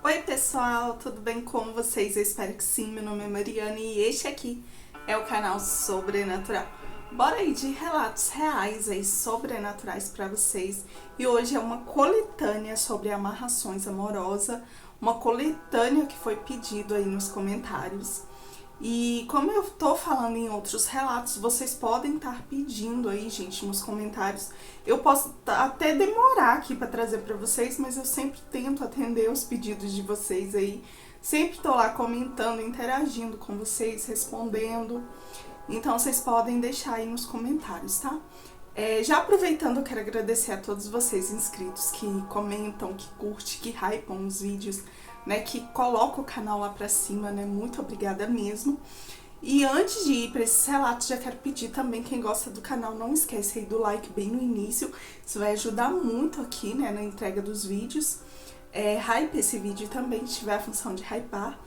Oi pessoal, tudo bem com vocês? Eu espero que sim, meu nome é Mariana e este aqui é o canal Sobrenatural. Bora aí de relatos reais aí, sobrenaturais para vocês. E hoje é uma coletânea sobre amarrações amorosas, uma coletânea que foi pedido aí nos comentários. E como eu tô falando em outros relatos, vocês podem estar pedindo aí, gente, nos comentários. Eu posso até demorar aqui para trazer para vocês, mas eu sempre tento atender os pedidos de vocês aí. Sempre tô lá comentando, interagindo com vocês, respondendo. Então vocês podem deixar aí nos comentários, tá? Já aproveitando, eu quero agradecer a todos vocês inscritos que comentam, que curtem, que hypam os vídeos, né, que colocam o canal lá pra cima, né, muito obrigada mesmo. E antes de ir para esses relatos, já quero pedir também, quem gosta do canal, não esquece aí do like bem no início, isso vai ajudar muito aqui, né, na entrega dos vídeos. Hype esse vídeo também, se tiver a função de hypar.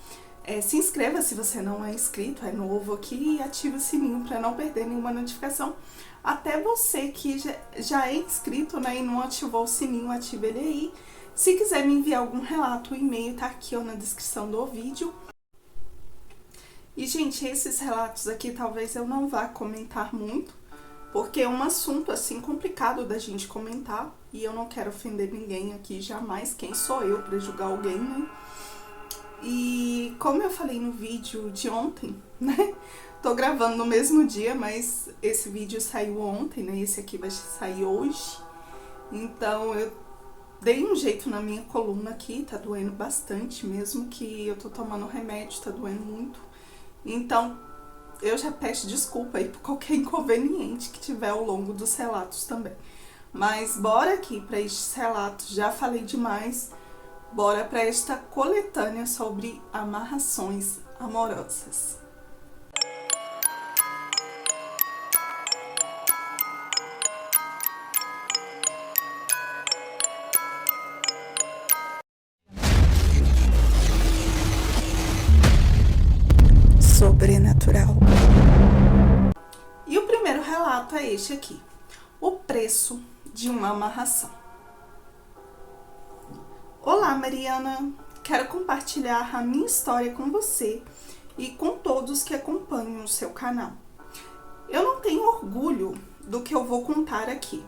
Se inscreva se você não é inscrito, é novo aqui, e ative o sininho para não perder nenhuma notificação. Até você que já é inscrito, né, e não ativou o sininho, ative ele aí. Se quiser me enviar algum relato, o e-mail tá aqui ó, na descrição do vídeo. E, gente, esses relatos aqui talvez eu não vá comentar muito, porque é um assunto, assim, complicado da gente comentar, e eu não quero ofender ninguém aqui, jamais. Quem sou eu para julgar alguém, né? E como eu falei no vídeo de ontem, né? Tô gravando no mesmo dia, mas esse vídeo saiu ontem, né? Esse aqui vai sair hoje. Então eu dei um jeito na minha coluna aqui, tá doendo bastante, mesmo que eu tô tomando remédio, tá doendo muito. Então eu já peço desculpa aí por qualquer inconveniente que tiver ao longo dos relatos também. Mas bora aqui para estes relatos, já falei demais. Bora para esta coletânea sobre amarrações amorosas. Sobrenatural. E o primeiro relato é este aqui: o preço de uma amarração. Olá, Mariana! Quero compartilhar a minha história com você e com todos que acompanham o seu canal. Eu não tenho orgulho do que eu vou contar aqui.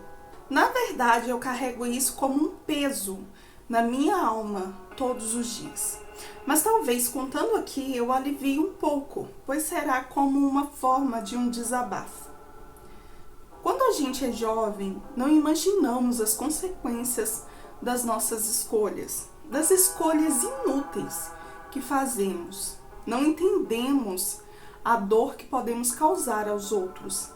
Na verdade, eu carrego isso como um peso na minha alma todos os dias. Mas talvez contando aqui eu alivie um pouco, pois será como uma forma de um desabafo. Quando a gente é jovem, não imaginamos as consequências das nossas escolhas, das escolhas inúteis que fazemos. Não entendemos a dor que podemos causar aos outros,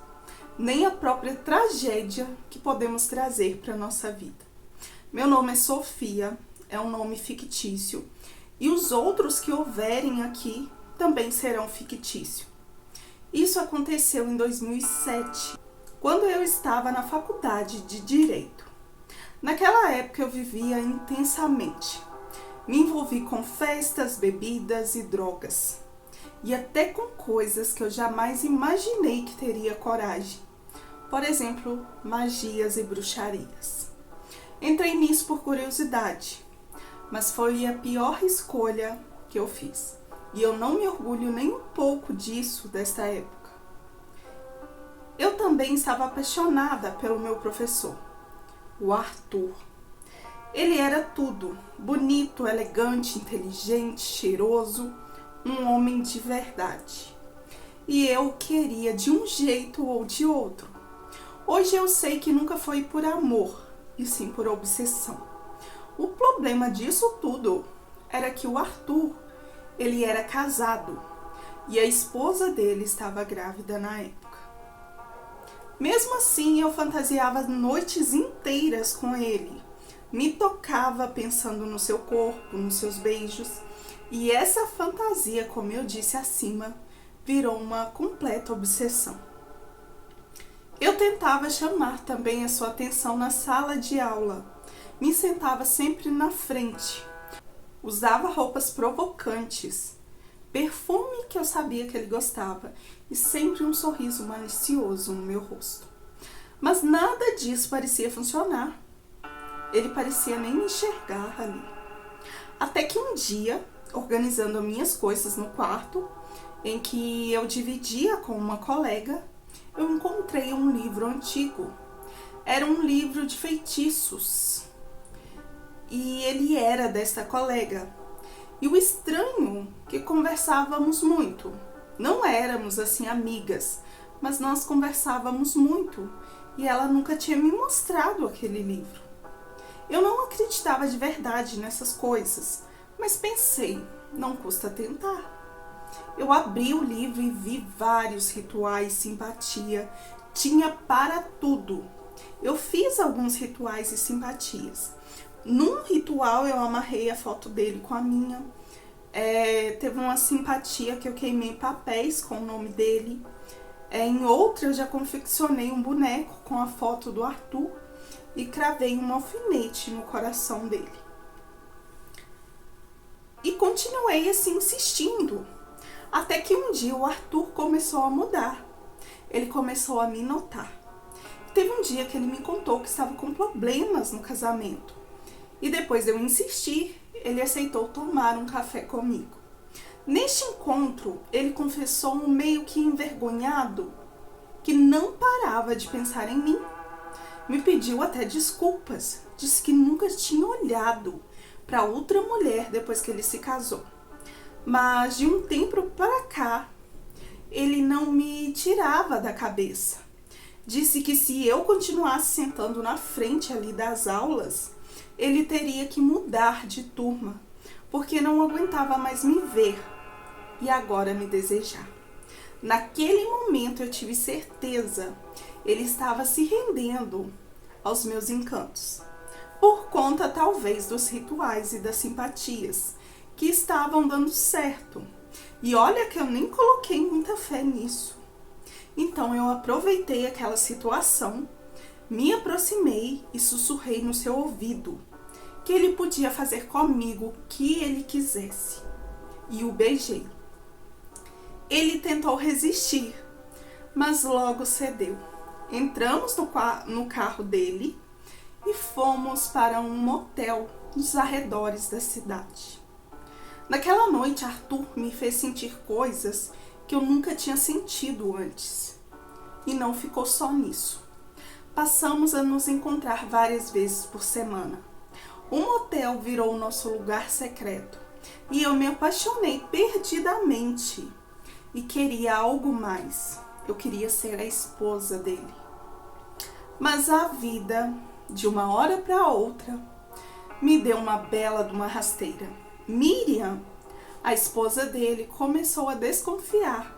nem a própria tragédia que podemos trazer para a nossa vida. Meu nome é Sofia, é um nome fictício, e os outros que houverem aqui também serão fictícios. Isso aconteceu em 2007, quando eu estava na faculdade de Direito. Naquela época eu vivia intensamente. Me envolvi com festas, bebidas e drogas. E até com coisas que eu jamais imaginei que teria coragem. Por exemplo, magias e bruxarias. Entrei nisso por curiosidade, mas foi a pior escolha que eu fiz. E eu não me orgulho nem um pouco disso, desta época. Eu também estava apaixonada pelo meu professor, o Arthur. Ele era tudo: bonito, elegante, inteligente, cheiroso, um homem de verdade. E eu o queria de um jeito ou de outro. Hoje eu sei que nunca foi por amor, e sim por obsessão. O problema disso tudo era que o Arthur, ele era casado, e a esposa dele estava grávida na época. Mesmo assim, eu fantasiava noites inteiras com ele. Me tocava pensando no seu corpo, nos seus beijos. E essa fantasia, como eu disse acima, virou uma completa obsessão. Eu tentava chamar também a sua atenção na sala de aula. Me sentava sempre na frente. Usava roupas provocantes, perfume que eu sabia que ele gostava e sempre um sorriso malicioso no meu rosto. Mas nada disso parecia funcionar. Ele parecia nem me enxergar ali. Até que um dia, organizando minhas coisas no quarto, em que eu dividia com uma colega, eu encontrei um livro antigo. Era um livro de feitiços. E ele era desta colega. E o estranho que conversávamos muito. Não éramos assim amigas, mas nós conversávamos muito. E ela nunca tinha me mostrado aquele livro. Eu não acreditava de verdade nessas coisas, mas pensei, não custa tentar. Eu abri o livro e vi vários rituais, simpatia. Tinha para tudo. Eu fiz alguns rituais e simpatias. Num ritual eu amarrei a foto dele com a minha. Teve uma simpatia que eu queimei papéis com o nome dele. Em outra eu já confeccionei um boneco com a foto do Arthur e cravei um alfinete no coração dele. E continuei assim insistindo. Até que um dia o Arthur começou a mudar. Ele começou a me notar. Teve um dia que ele me contou que estava com problemas no casamento. E depois de eu insistir, ele aceitou tomar um café comigo. Neste encontro, ele confessou meio que envergonhado que não parava de pensar em mim. Me pediu até desculpas. Disse que nunca tinha olhado para outra mulher depois que ele se casou. Mas de um tempo para cá, ele não me tirava da cabeça. Disse que se eu continuasse sentando na frente ali das aulas, ele teria que mudar de turma, porque não aguentava mais me ver e agora me desejar. Naquele momento eu tive certeza, ele estava se rendendo aos meus encantos, por conta talvez dos rituais e das simpatias que estavam dando certo. E olha que eu nem coloquei muita fé nisso. Então eu aproveitei aquela situação, me aproximei e sussurrei no seu ouvido que ele podia fazer comigo o que ele quisesse. E o beijei. Ele tentou resistir, mas logo cedeu. Entramos no carro dele e fomos para um motel nos arredores da cidade. Naquela noite, Arthur me fez sentir coisas que eu nunca tinha sentido antes. E não ficou só nisso. Passamos a nos encontrar várias vezes por semana. O motel virou o nosso lugar secreto. E eu me apaixonei perdidamente. E queria algo mais. Eu queria ser a esposa dele. Mas a vida, de uma hora para outra, me deu uma bela de uma rasteira. Miriam, a esposa dele, começou a desconfiar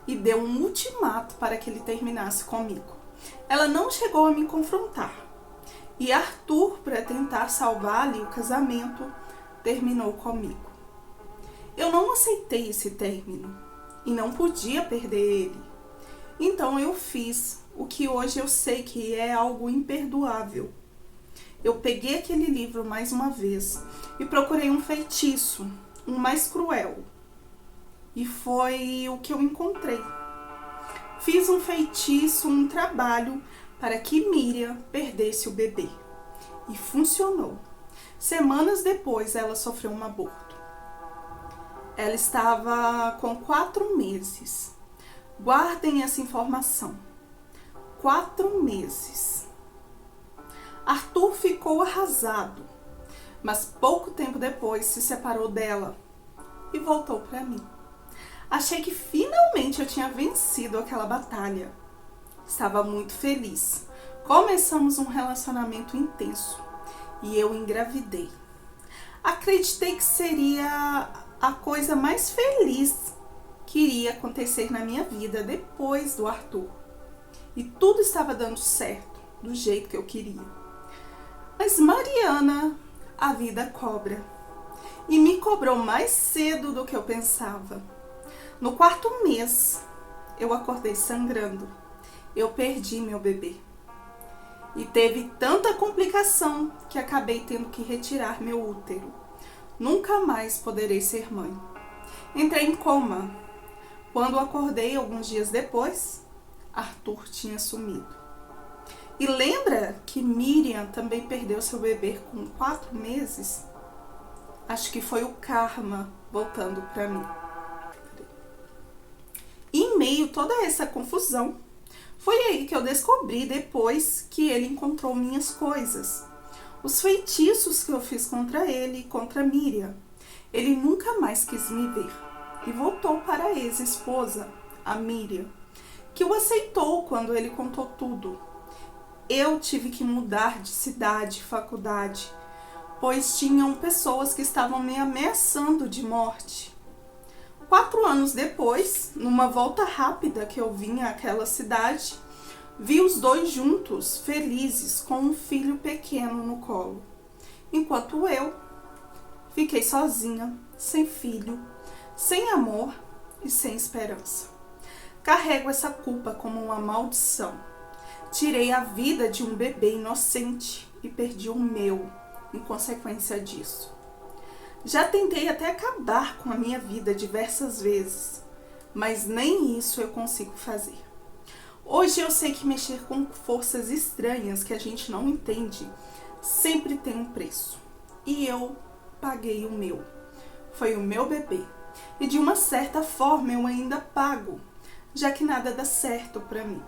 e deu um ultimato para que ele terminasse comigo. Ela não chegou a me confrontar. E Arthur, para tentar salvar-lhe o casamento, terminou comigo. Eu não aceitei esse término e não podia perder ele. Então eu fiz o que hoje eu sei que é algo imperdoável. Eu peguei aquele livro mais uma vez e procurei um feitiço, um mais cruel. E foi o que eu encontrei. Fiz um feitiço, um trabalho para que Miriam perdesse o bebê. E funcionou. Semanas depois ela sofreu um aborto. Ela estava com 4 meses. Guardem essa informação. 4 meses. Arthur ficou arrasado, mas pouco tempo depois se separou dela e voltou para mim. Achei que finalmente eu tinha vencido aquela batalha. Estava muito feliz. Começamos um relacionamento intenso e eu engravidei. Acreditei que seria a coisa mais feliz que iria acontecer na minha vida depois do Arthur. E tudo estava dando certo, do jeito que eu queria. Mas Mariana, a vida cobra. E me cobrou mais cedo do que eu pensava. No 4º mês, eu acordei sangrando. Eu perdi meu bebê. E teve tanta complicação que acabei tendo que retirar meu útero. Nunca mais poderei ser mãe. Entrei em coma. Quando acordei alguns dias depois, Arthur tinha sumido. E lembra que Miriam também perdeu seu bebê com 4 meses? Acho que foi o karma voltando para mim. E em meio a toda essa confusão, foi aí que eu descobri depois que ele encontrou minhas coisas. Os feitiços que eu fiz contra ele e contra Miriam. Ele nunca mais quis me ver e voltou para a ex-esposa, a Miriam, que o aceitou quando ele contou tudo. Eu tive que mudar de cidade, faculdade, pois tinham pessoas que estavam me ameaçando de morte. 4 anos depois, numa volta rápida que eu vim àquela cidade, vi os dois juntos, felizes, com um filho pequeno no colo. Enquanto eu fiquei sozinha, sem filho, sem amor e sem esperança. Carrego essa culpa como uma maldição. Tirei a vida de um bebê inocente e perdi o meu em consequência disso. Já tentei até acabar com a minha vida diversas vezes, mas nem isso eu consigo fazer. Hoje eu sei que mexer com forças estranhas que a gente não entende sempre tem um preço. E eu paguei o meu. Foi o meu bebê. E de uma certa forma eu ainda pago, já que nada dá certo para mim.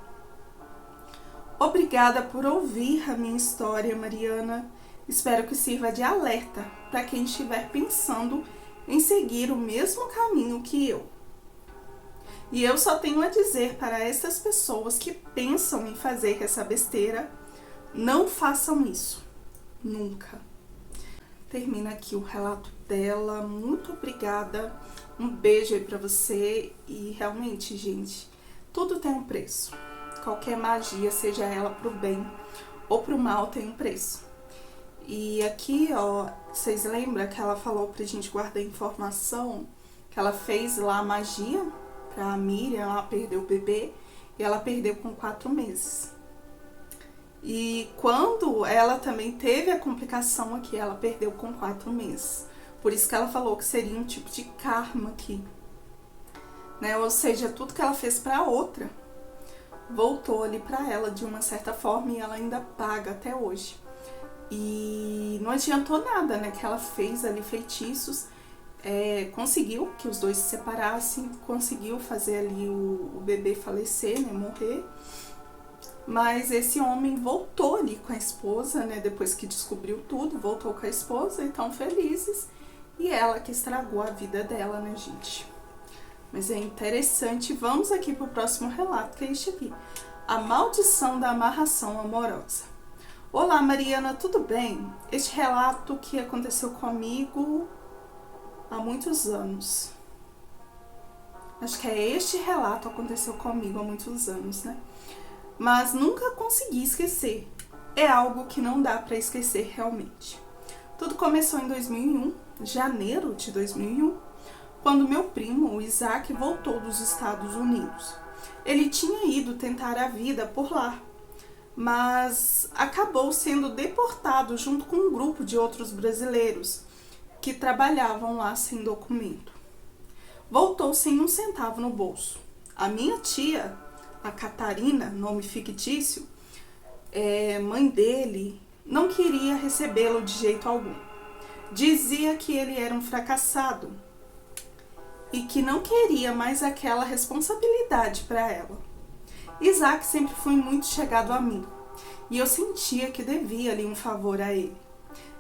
Obrigada por ouvir a minha história, Mariana. Espero que sirva de alerta para quem estiver pensando em seguir o mesmo caminho que eu. E eu só tenho a dizer para essas pessoas que pensam em fazer essa besteira, não façam isso. Nunca. Termina aqui o relato dela. Muito obrigada. Um beijo aí pra você. E realmente, gente, tudo tem um preço. Qualquer magia, seja ela pro bem ou pro mal, tem um preço. E aqui, ó, vocês lembram que ela falou pra gente guardar informação? Que ela fez lá a magia pra Miriam, ela perdeu o bebê. E ela perdeu com 4 meses. E quando ela também teve a complicação aqui, ela perdeu com 4 meses. Por isso que ela falou que seria um tipo de karma aqui, né? Ou seja, tudo que ela fez pra outra voltou ali pra ela de uma certa forma e ela ainda paga até hoje. E não adiantou nada, né? Que ela fez ali feitiços, conseguiu que os dois se separassem, conseguiu fazer ali o bebê falecer, né? Morrer. Mas esse homem voltou ali com a esposa, né? Depois que descobriu tudo, voltou com a esposa e tão felizes. E ela que estragou a vida dela, né, gente? Mas é interessante. Vamos aqui pro próximo relato, que é este aqui. A maldição da amarração amorosa. Olá, Mariana, tudo bem? Este relato que aconteceu comigo há muitos anos. Acho que é este relato que aconteceu comigo há muitos anos, né? Mas nunca consegui esquecer. É algo que não dá para esquecer realmente. Tudo começou em 2001, janeiro de 2001, quando meu primo, o Isaac, voltou dos Estados Unidos. Ele tinha ido tentar a vida por lá, mas acabou sendo deportado junto com um grupo de outros brasileiros que trabalhavam lá sem documento. Voltou sem um centavo no bolso. A minha tia, a Catarina, nome fictício, mãe dele, não queria recebê-lo de jeito algum. Dizia que ele era um fracassado e que não queria mais aquela responsabilidade para ela. Isaac sempre foi muito chegado a mim e eu sentia que devia ali um favor a ele.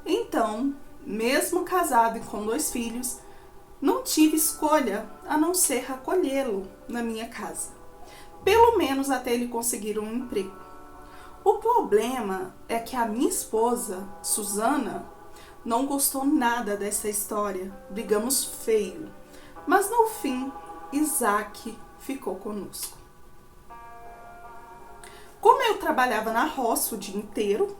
Então, mesmo casado e com 2 filhos, não tive escolha a não ser acolhê-lo na minha casa, pelo menos até ele conseguir um emprego. O problema é que a minha esposa, Susana, não gostou nada dessa história. Brigamos feio, mas no fim, Isaac ficou conosco. Como eu trabalhava na roça o dia inteiro,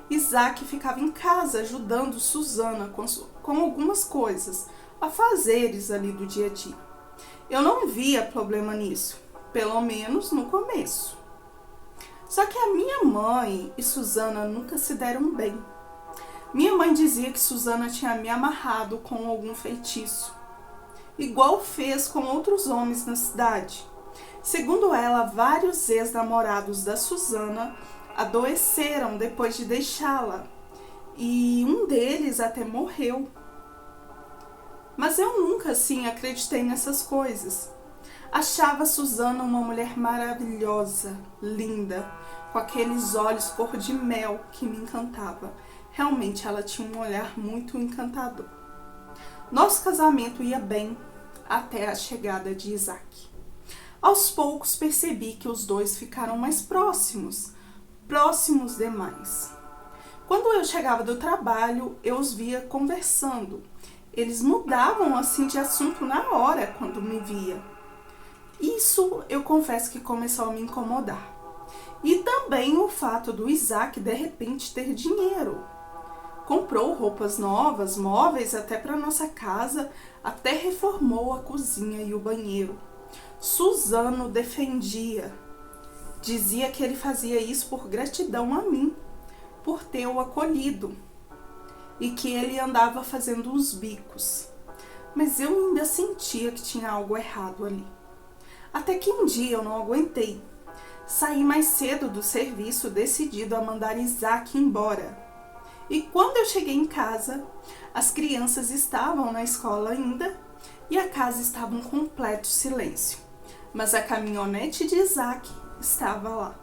Isaac ficava em casa ajudando Susana com algumas coisas, afazeres ali do dia a dia. Eu não via problema nisso, pelo menos no começo. Só que a minha mãe e Susana nunca se deram bem. Minha mãe dizia que Susana tinha me amarrado com algum feitiço, igual fez com outros homens na cidade. Segundo ela, vários ex-namorados da Susana adoeceram depois de deixá-la, e um deles até morreu. Mas eu nunca, assim, acreditei nessas coisas. Achava Susana uma mulher maravilhosa, linda, com aqueles olhos cor de mel que me encantava. Realmente ela tinha um olhar muito encantador. Nosso casamento ia bem até a chegada de Isaac. Aos poucos percebi que os dois ficaram mais próximos demais. Quando eu chegava do trabalho, eu os via conversando. Eles mudavam assim de assunto na hora quando me via. Isso eu confesso que começou a me incomodar. E também o fato do Isaac de repente ter dinheiro. Comprou roupas novas, móveis até para nossa casa, até reformou a cozinha e o banheiro. Susana defendia. Dizia que ele fazia isso por gratidão a mim, por ter o acolhido, e que ele andava fazendo uns bicos. Mas eu ainda sentia que tinha algo errado ali. Até que um dia eu não aguentei. Saí mais cedo do serviço, decidido a mandar Isaac embora. E quando eu cheguei em casa, as crianças estavam na escola ainda e a casa estava em completo silêncio. Mas a caminhonete de Isaac estava lá.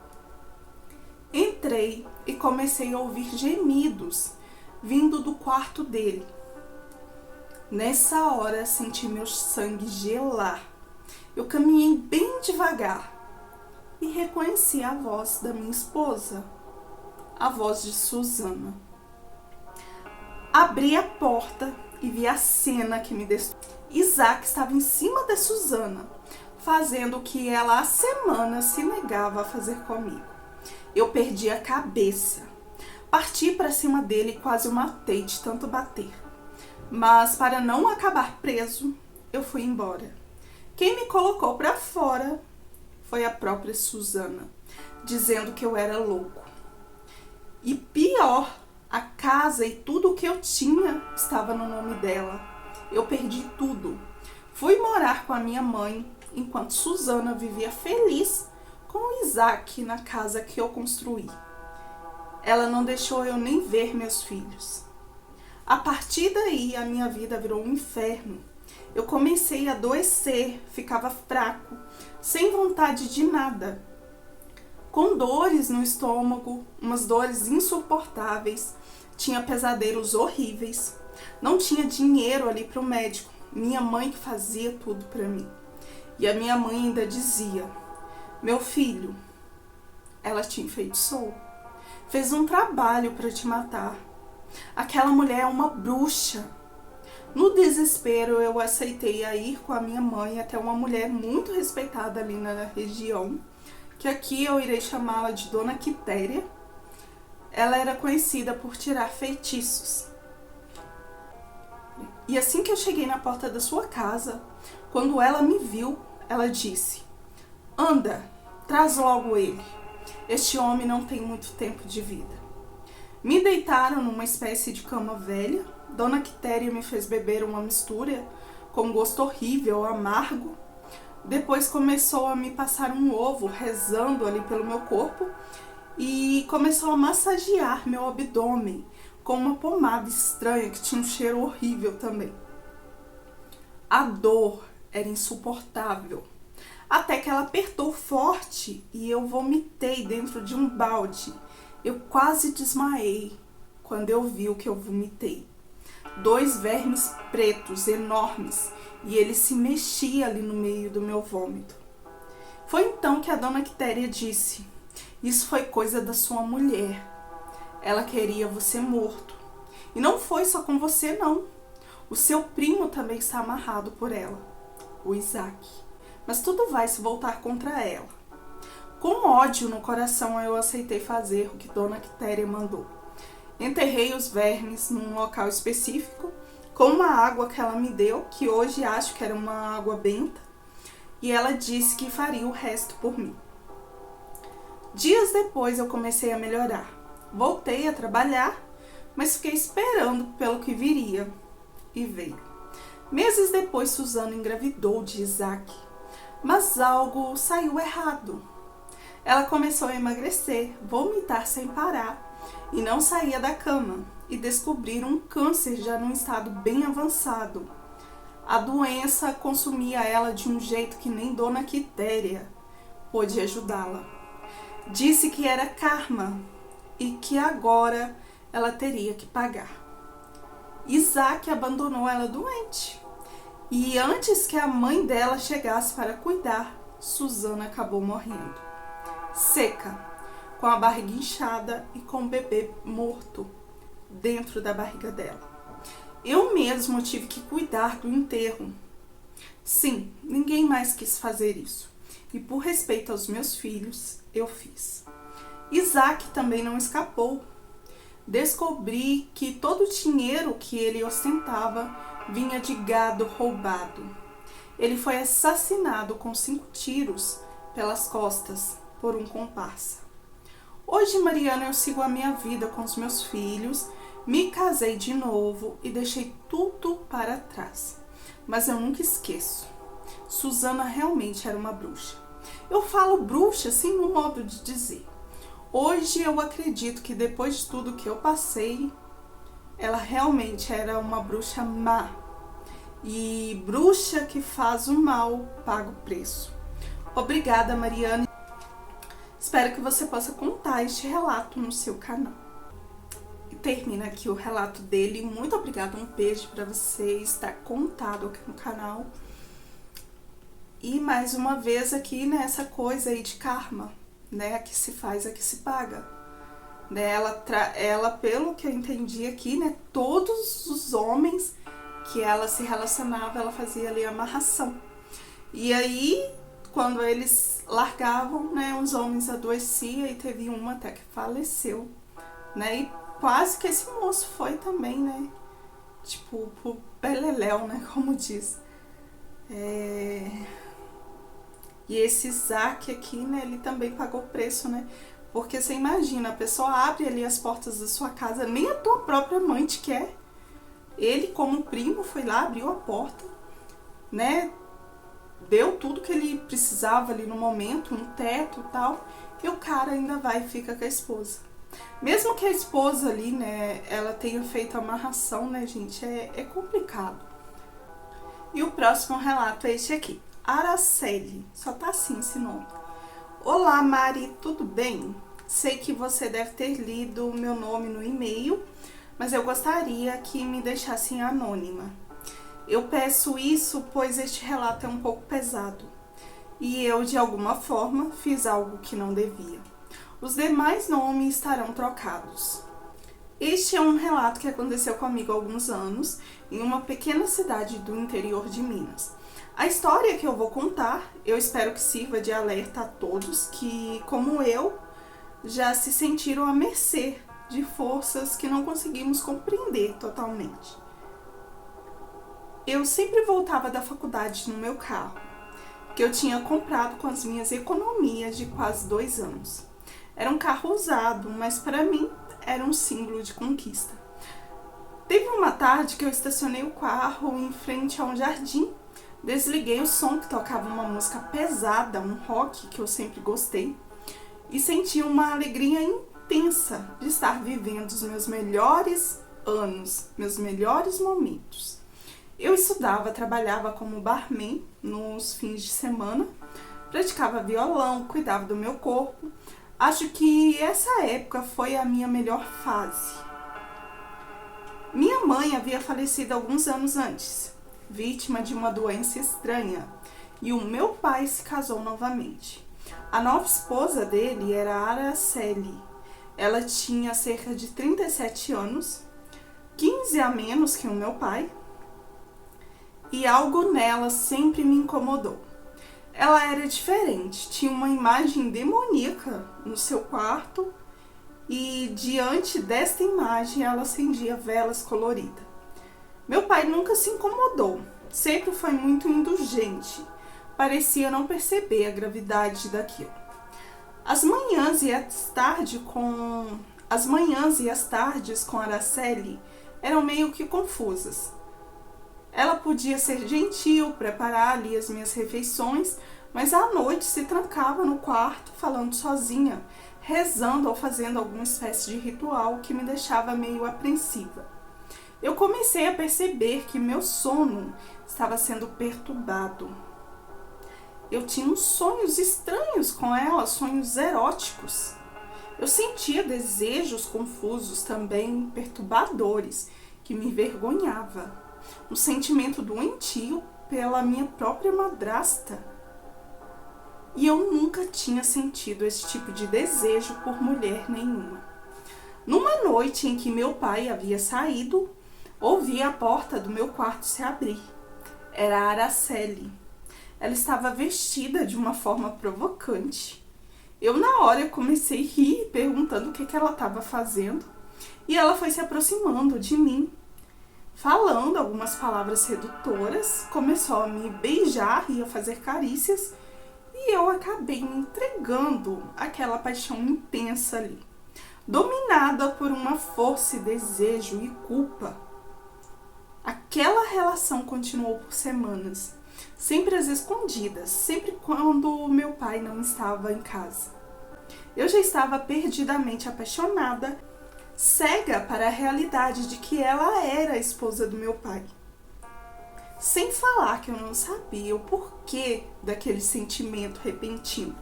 Entrei e comecei a ouvir gemidos vindo do quarto dele. Nessa hora senti meu sangue gelar. Eu caminhei bem devagar e reconheci a voz da minha esposa, a voz de Susana. Abri a porta e vi a cena que me destruiu. Isaac estava em cima da Susana, fazendo o que ela há semanas se negava a fazer comigo. Eu perdi a cabeça. Parti para cima dele e quase o matei de tanto bater. Mas para não acabar preso, eu fui embora. Quem me colocou para fora foi a própria Susana, dizendo que eu era louco. E pior, a casa e tudo o que eu tinha estava no nome dela. Eu perdi tudo. Fui morar com a minha mãe, enquanto Susana vivia feliz com o Isaac na casa que eu construí. Ela não deixou eu nem ver meus filhos. A partir daí, a minha vida virou um inferno. Eu comecei a adoecer, ficava fraco, sem vontade de nada, com dores no estômago, umas dores insuportáveis, tinha pesadelos horríveis, não tinha dinheiro ali para o médico, minha mãe que fazia tudo para mim. E a minha mãe ainda dizia: meu filho, ela te enfeitiçou, fez um trabalho para te matar, aquela mulher é uma bruxa. No desespero, eu aceitei a ir com a minha mãe até uma mulher muito respeitada ali na região, que aqui eu irei chamá-la de Dona Quitéria. Ela era conhecida por tirar feitiços. E assim que eu cheguei na porta da sua casa, quando ela me viu, ela disse: anda, traz logo ele. Este homem não tem muito tempo de vida. Me deitaram numa espécie de cama velha. Dona Quitéria me fez beber uma mistura com gosto horrível, amargo. Depois começou a me passar um ovo, rezando ali pelo meu corpo, e começou a massagear meu abdômen com uma pomada estranha que tinha um cheiro horrível também. A dor era insuportável, até que ela apertou forte e eu vomitei dentro de um balde. Eu quase desmaiei quando eu vi o que eu vomitei. 2 vermes pretos enormes, e ele se mexia ali no meio do meu vômito. Foi então que a Dona Quitéria disse: isso foi coisa da sua mulher. Ela queria você morto. E não foi só com você, não. O seu primo também está amarrado por ela, o Isaac. Mas tudo vai se voltar contra ela. Com ódio no coração, eu aceitei fazer o que Dona Quitéria mandou. Enterrei os vermes num local específico, com uma água que ela me deu, que hoje acho que era uma água benta, e ela disse que faria o resto por mim. Dias depois eu comecei a melhorar. Voltei a trabalhar, mas fiquei esperando pelo que viria, e veio. Meses depois, Susana engravidou de Isaac, mas algo saiu errado. Ela começou a emagrecer, vomitar sem parar, e não saía da cama, e descobriram um câncer já num estado bem avançado. A doença consumia ela de um jeito que nem Dona Quitéria pôde ajudá-la. Disse que era karma e que agora ela teria que pagar. Isaac abandonou ela doente. E antes que a mãe dela chegasse para cuidar, Susana acabou morrendo. Seca, com a barriga inchada e com o bebê morto dentro da barriga dela. Eu mesmo tive que cuidar do enterro. Sim, ninguém mais quis fazer isso. E por respeito aos meus filhos, eu fiz. Isaac também não escapou. Descobri que todo o dinheiro que ele ostentava vinha de gado roubado. Ele foi assassinado com 5 tiros pelas costas por um comparsa. Hoje, Mariana, eu sigo a minha vida com os meus filhos, me casei de novo e deixei tudo para trás. Mas eu nunca esqueço. Susana realmente era uma bruxa. Eu falo bruxa assim no modo de dizer. Hoje eu acredito que depois de tudo que eu passei, ela realmente era uma bruxa má. E bruxa que faz o mal paga o preço. Obrigada, Mariana. Espero que você possa contar este relato no seu canal. E termina aqui o relato dele. Muito obrigada, um beijo para você. Está contado aqui no canal. E mais uma vez aqui nessa coisa aí de karma, né? A que se faz, a que se paga. Né? Ela, pelo que eu entendi aqui, né? Todos os homens que ela se relacionava, ela fazia ali amarração. E aí, quando eles largavam, né? Os homens adoeciam e teve uma até que faleceu, né? E quase que esse moço foi também, né? Tipo, pro beleléu, né? Como diz. E esse Isaac aqui, né, ele também pagou o preço, né? Porque você imagina, a pessoa abre ali as portas da sua casa, nem a tua própria mãe te quer. Ele, como primo, foi lá, abriu a porta, né? Deu tudo que ele precisava ali no momento, um teto e tal. E o cara ainda vai e fica com a esposa. Mesmo que a esposa ali, né, ela tenha feito a amarração, né, gente, é complicado. E o próximo relato é este aqui. Araceli, só tá assim esse nome. Olá, Mari, tudo bem? Sei que você deve ter lido o meu nome no e-mail, mas eu gostaria que me deixassem anônima. Eu peço isso pois este relato é um pouco pesado e eu, de alguma forma, fiz algo que não devia. Os demais nomes estarão trocados. Este é um relato que aconteceu comigo há alguns anos em uma pequena cidade do interior de Minas. A história que eu vou contar, eu espero que sirva de alerta a todos que, como eu, já se sentiram à mercê de forças que não conseguimos compreender totalmente. Eu sempre voltava da faculdade no meu carro, que eu tinha comprado com as minhas economias de quase 2 anos. Era um carro usado, mas para mim era um símbolo de conquista. Teve uma tarde que eu estacionei o carro em frente a um jardim. Desliguei o som que tocava uma música pesada, um rock que eu sempre gostei, e senti uma alegria intensa de estar vivendo os meus melhores anos, meus melhores momentos. Eu estudava, trabalhava como barman nos fins de semana, praticava violão, cuidava do meu corpo. Acho que essa época foi a minha melhor fase. Minha mãe havia falecido alguns anos antes, vítima de uma doença estranha, e o meu pai se casou novamente. A nova esposa dele era Araceli. Ela tinha cerca de 37 anos, 15 a menos que o meu pai, e algo nela sempre me incomodou. Ela era diferente, tinha uma imagem demoníaca no seu quarto e diante desta imagem ela acendia velas coloridas. Meu pai nunca se incomodou, sempre foi muito indulgente, parecia não perceber a gravidade daquilo. As manhãs e as tardes com Araceli eram meio que confusas. Ela podia ser gentil, preparar ali as minhas refeições, mas à noite se trancava no quarto falando sozinha, rezando ou fazendo alguma espécie de ritual que me deixava meio apreensiva. Eu comecei a perceber que meu sono estava sendo perturbado. Eu tinha uns sonhos estranhos com ela, sonhos eróticos. Eu sentia desejos confusos também, perturbadores, que me envergonhava. Um sentimento doentio pela minha própria madrasta. E eu nunca tinha sentido esse tipo de desejo por mulher nenhuma. Numa noite em que meu pai havia saído, ouvi a porta do meu quarto se abrir. Era a Araceli. Ela estava vestida de uma forma provocante. Eu na hora comecei a rir, perguntando o que ela estava fazendo. E ela foi se aproximando de mim, falando algumas palavras sedutoras, começou a me beijar e a fazer carícias. E eu acabei me entregando àquela paixão intensa ali, dominada por uma força e desejo e culpa. Aquela relação continuou por semanas, sempre às escondidas, sempre quando meu pai não estava em casa. Eu já estava perdidamente apaixonada, cega para a realidade de que ela era a esposa do meu pai. Sem falar que eu não sabia o porquê daquele sentimento repentino.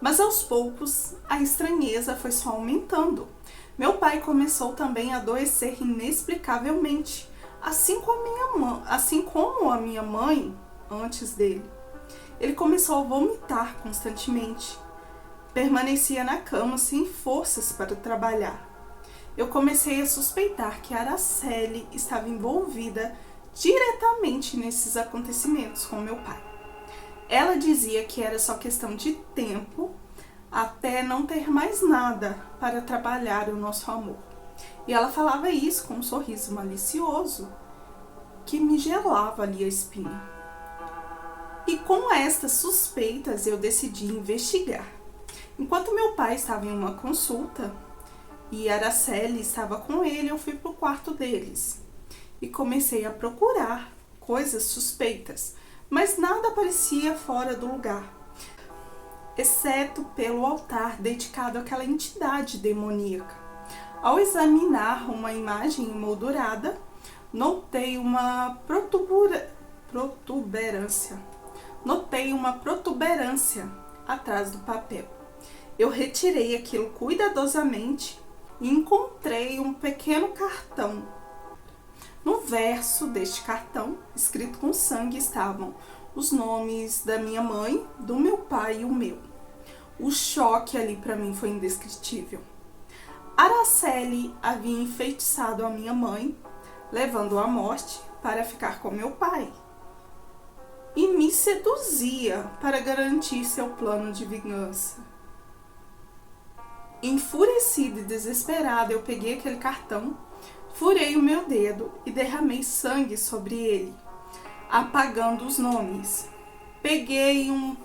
Mas aos poucos, a estranheza foi só aumentando. Meu pai começou também a adoecer inexplicavelmente, assim como a minha mãe antes dele. Ele começou a vomitar constantemente. Permanecia na cama sem forças para trabalhar. Eu comecei a suspeitar que Araceli estava envolvida diretamente nesses acontecimentos com meu pai. Ela dizia que era só questão de tempo até não ter mais nada para trabalhar o nosso amor. E ela falava isso com um sorriso malicioso que me gelava ali a espinha. E com estas suspeitas eu decidi investigar. Enquanto meu pai estava em uma consulta e Araceli estava com ele, eu fui para o quarto deles e comecei a procurar coisas suspeitas, mas nada parecia fora do lugar, exceto pelo altar dedicado àquela entidade demoníaca. Ao examinar uma imagem emoldurada, notei uma protuberância atrás do papel. Eu retirei aquilo cuidadosamente e encontrei um pequeno cartão. No verso deste cartão, escrito com sangue, estavam os nomes da minha mãe, do meu pai e o meu. O choque ali para mim foi indescritível. Araceli havia enfeitiçado a minha mãe, levando-a à morte para ficar com meu pai. E me seduzia para garantir seu plano de vingança. Enfurecida e desesperada, eu peguei aquele cartão, furei o meu dedo e derramei sangue sobre ele, apagando os nomes. Peguei um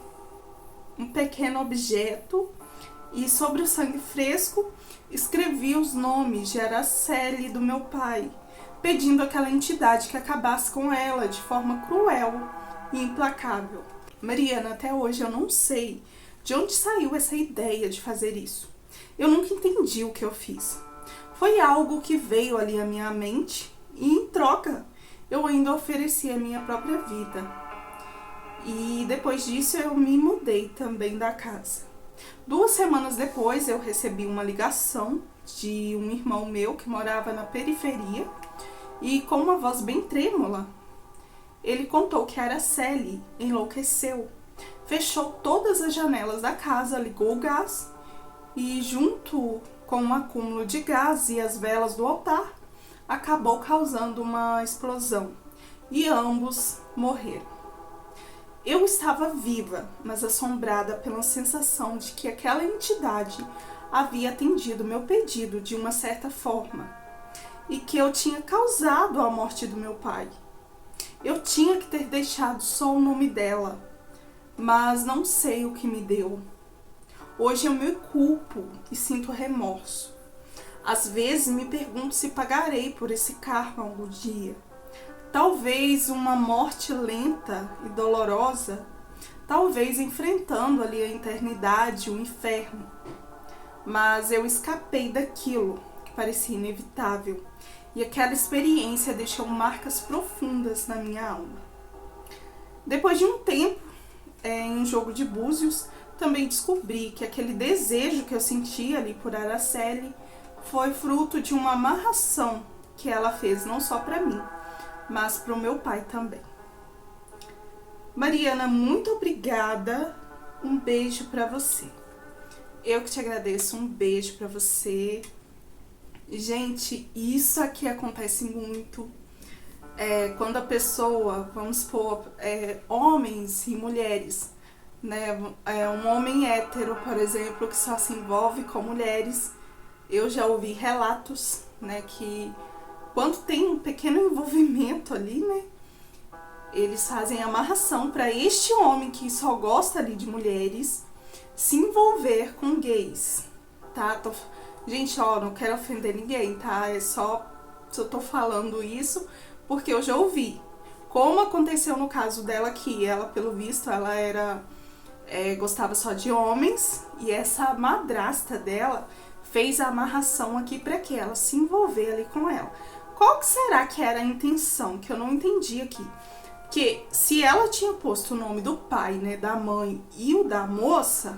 pequeno objeto e sobre o sangue fresco escrevi os nomes de Araceli e do meu pai, pedindo àquela entidade que acabasse com ela de forma cruel e implacável. Mariana, até hoje eu não sei de onde saiu essa ideia de fazer isso. Eu nunca entendi o que eu fiz. Foi algo que veio ali à minha mente e, em troca, eu ainda ofereci a minha própria vida. E depois disso eu me mudei também da casa. 2 semanas depois eu recebi uma ligação de um irmão meu que morava na periferia e com uma voz bem trêmula, ele contou que Araceli enlouqueceu, fechou todas as janelas da casa, ligou o gás e, junto com um acúmulo de gás e as velas do altar, acabou causando uma explosão e ambos morreram. Eu estava viva, mas assombrada pela sensação de que aquela entidade havia atendido meu pedido de uma certa forma e que eu tinha causado a morte do meu pai. Eu tinha que ter deixado só o nome dela, mas não sei o que me deu. Hoje eu me culpo e sinto remorso. Às vezes me pergunto se pagarei por esse karma algum dia. Talvez uma morte lenta e dolorosa, talvez enfrentando ali a eternidade, o inferno. Mas eu escapei daquilo que parecia inevitável e aquela experiência deixou marcas profundas na minha alma. Depois de um tempo, em um jogo de búzios, também descobri que aquele desejo que eu sentia ali por Araceli foi fruto de uma amarração que ela fez não só para mim, mas para o meu pai também. Mariana, muito obrigada. Um beijo para você. Eu que te agradeço, um beijo para você. Gente, isso aqui acontece muito. Quando a pessoa, vamos supor, homens e mulheres, né? Um homem hétero, por exemplo, que só se envolve com mulheres. Eu já ouvi relatos, né, que quando tem um pequeno envolvimento ali, né, eles fazem amarração para este homem que só gosta ali de mulheres se envolver com gays, tá? Gente, ó, não quero ofender ninguém, tá? É só eu tô falando isso porque eu já ouvi. Como aconteceu no caso dela, que ela, pelo visto, ela era gostava só de homens, e essa madrasta dela fez a amarração aqui para que ela se envolver ali com ela. Qual que será que era a intenção? Que eu não entendi aqui. Que se ela tinha posto o nome do pai, né, da mãe e o da moça,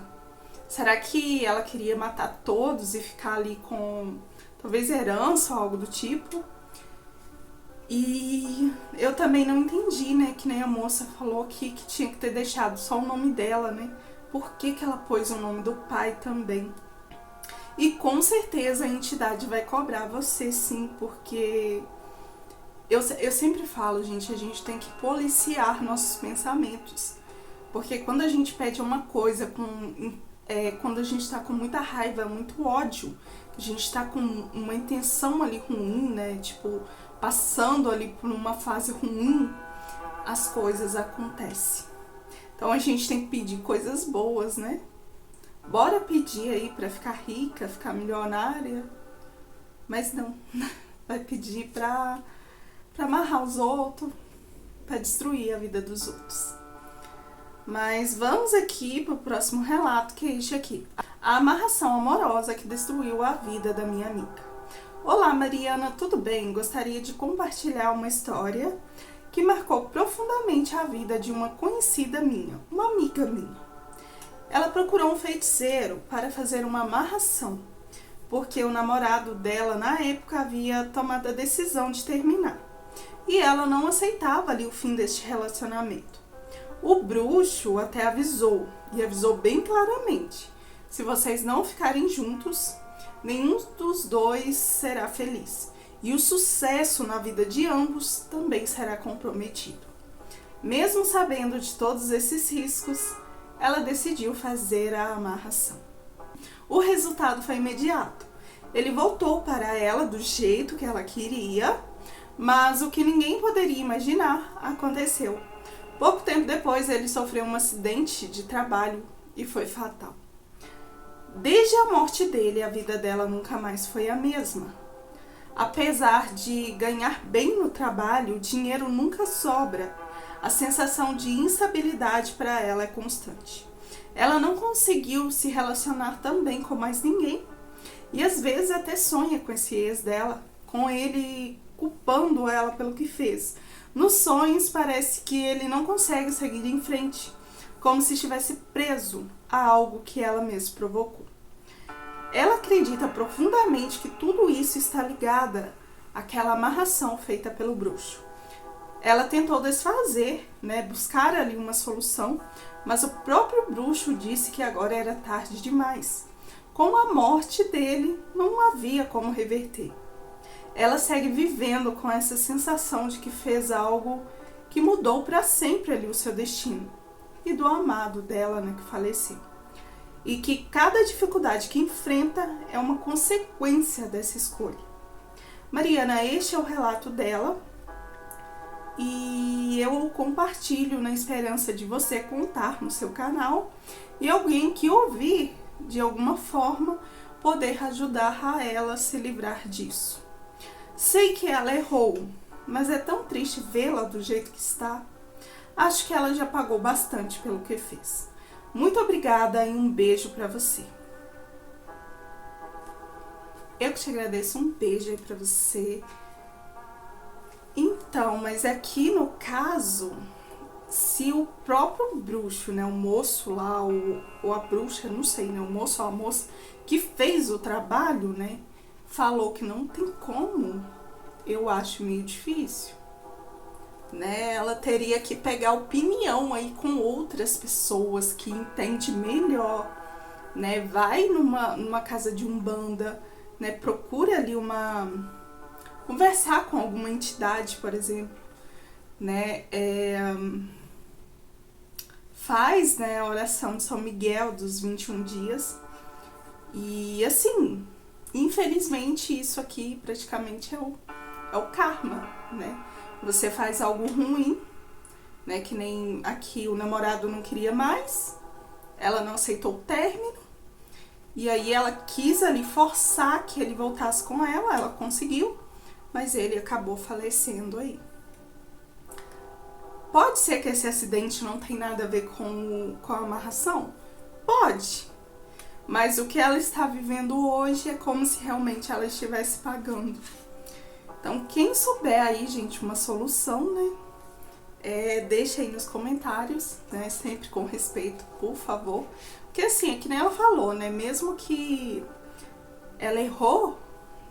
será que ela queria matar todos e ficar ali com talvez herança ou algo do tipo? E eu também não entendi, né, que nem a moça falou aqui que tinha que ter deixado só o nome dela, né? Por que que ela pôs o nome do pai também? E com certeza a entidade vai cobrar você sim, porque eu sempre falo, gente, a gente tem que policiar nossos pensamentos. Porque quando a gente pede uma coisa, quando a gente tá com muita raiva, muito ódio, a gente tá com uma intenção ali ruim, né, tipo, passando ali por uma fase ruim, as coisas acontecem. Então a gente tem que pedir coisas boas, né? Bora pedir aí pra ficar rica, ficar milionária, mas não, vai pedir pra amarrar os outros, pra destruir a vida dos outros. Mas vamos aqui pro próximo relato, que é este aqui. A amarração amorosa que destruiu a vida da minha amiga. Olá, Mariana, tudo bem? Gostaria de compartilhar uma história que marcou profundamente a vida de uma conhecida minha, uma amiga minha. Ela procurou um feiticeiro para fazer uma amarração, porque o namorado dela, na época, havia tomado a decisão de terminar. E ela não aceitava ali o fim deste relacionamento. O bruxo até avisou, e avisou bem claramente: se vocês não ficarem juntos, nenhum dos dois será feliz, e o sucesso na vida de ambos também será comprometido. Mesmo sabendo de todos esses riscos, ela decidiu fazer a amarração. O resultado foi imediato. Ele voltou para ela do jeito que ela queria, mas o que ninguém poderia imaginar aconteceu. Pouco tempo depois, ele sofreu um acidente de trabalho e foi fatal. Desde a morte dele, a vida dela nunca mais foi a mesma. Apesar de ganhar bem no trabalho, o dinheiro nunca sobra. A sensação de instabilidade para ela é constante. Ela não conseguiu se relacionar tão bem com mais ninguém. E às vezes até sonha com esse ex dela, com ele culpando ela pelo que fez. Nos sonhos parece que ele não consegue seguir em frente, como se estivesse preso a algo que ela mesma provocou. Ela acredita profundamente que tudo isso está ligado àquela amarração feita pelo bruxo. Ela tentou desfazer, né, buscar ali uma solução, mas o próprio bruxo disse que agora era tarde demais. Com a morte dele, não havia como reverter. Ela segue vivendo com essa sensação de que fez algo que mudou para sempre ali o seu destino, e do amado dela, né, que faleceu. E que cada dificuldade que enfrenta é uma consequência dessa escolha. Mariana, este é o relato dela, e eu compartilho na esperança de você contar no seu canal e alguém que ouvir de alguma forma poder ajudar a ela a se livrar disso. Sei que ela errou, mas é tão triste vê-la do jeito que está. Acho que ela já pagou bastante pelo que fez. Muito obrigada e um beijo pra você. Eu que te agradeço, um beijo aí pra você. Então, mas aqui no caso, se o próprio bruxo, né, o moço lá, ou a bruxa, não sei, né, o moço ou a moça que fez o trabalho, né, falou que não tem como, eu acho meio difícil, né? Ela teria que pegar opinião aí com outras pessoas que entendem melhor, né? Vai numa casa de umbanda, né? Procura ali conversar com alguma entidade, por exemplo, né? Faz, né, a oração de São Miguel dos 21 dias. E assim, infelizmente isso aqui praticamente é o karma, né? Você faz algo ruim, né? Que nem aqui o namorado não queria mais, ela não aceitou o término, e aí ela quis ali forçar que ele voltasse com ela conseguiu, mas ele acabou falecendo aí. Pode ser que esse acidente não tem nada a ver com a amarração? Pode. Mas o que ela está vivendo hoje é como se realmente ela estivesse pagando. Então, quem souber aí, gente, uma solução, né? Deixa aí nos comentários, né? Sempre com respeito, por favor. Porque assim, é que nem ela falou, né? Mesmo que ela errou,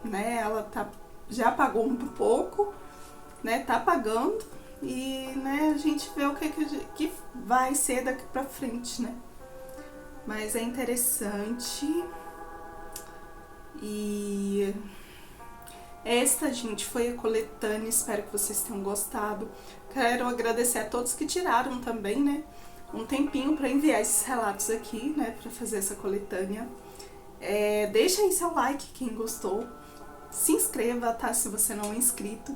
né? Ela já pagou um pouco, né? Tá pagando. E, né, a gente vê o que vai ser daqui pra frente, né? Mas é interessante. E esta, gente, foi a coletânea. Espero que vocês tenham gostado. Quero agradecer a todos que tiraram também, né, um tempinho para enviar esses relatos aqui, né, para fazer essa coletânea. Deixa aí seu like quem gostou. Se inscreva, tá, se você não é inscrito.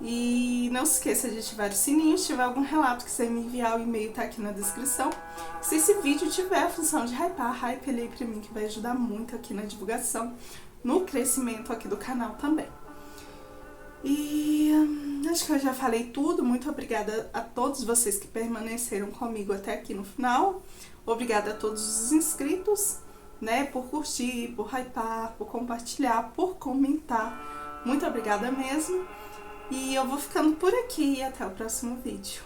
E não se esqueça de ativar o sininho. Se tiver algum relato que você me enviar, o e-mail tá aqui na descrição. Se esse vídeo tiver a função de hypar, hype ele aí pra mim, que vai ajudar muito aqui na divulgação, no crescimento aqui do canal também. E acho que eu já falei tudo. Muito obrigada a todos vocês que permaneceram comigo até aqui no final. Obrigada a todos os inscritos, né, por curtir, por hypar, por compartilhar, por comentar. Muito obrigada mesmo. E eu vou ficando por aqui e até o próximo vídeo.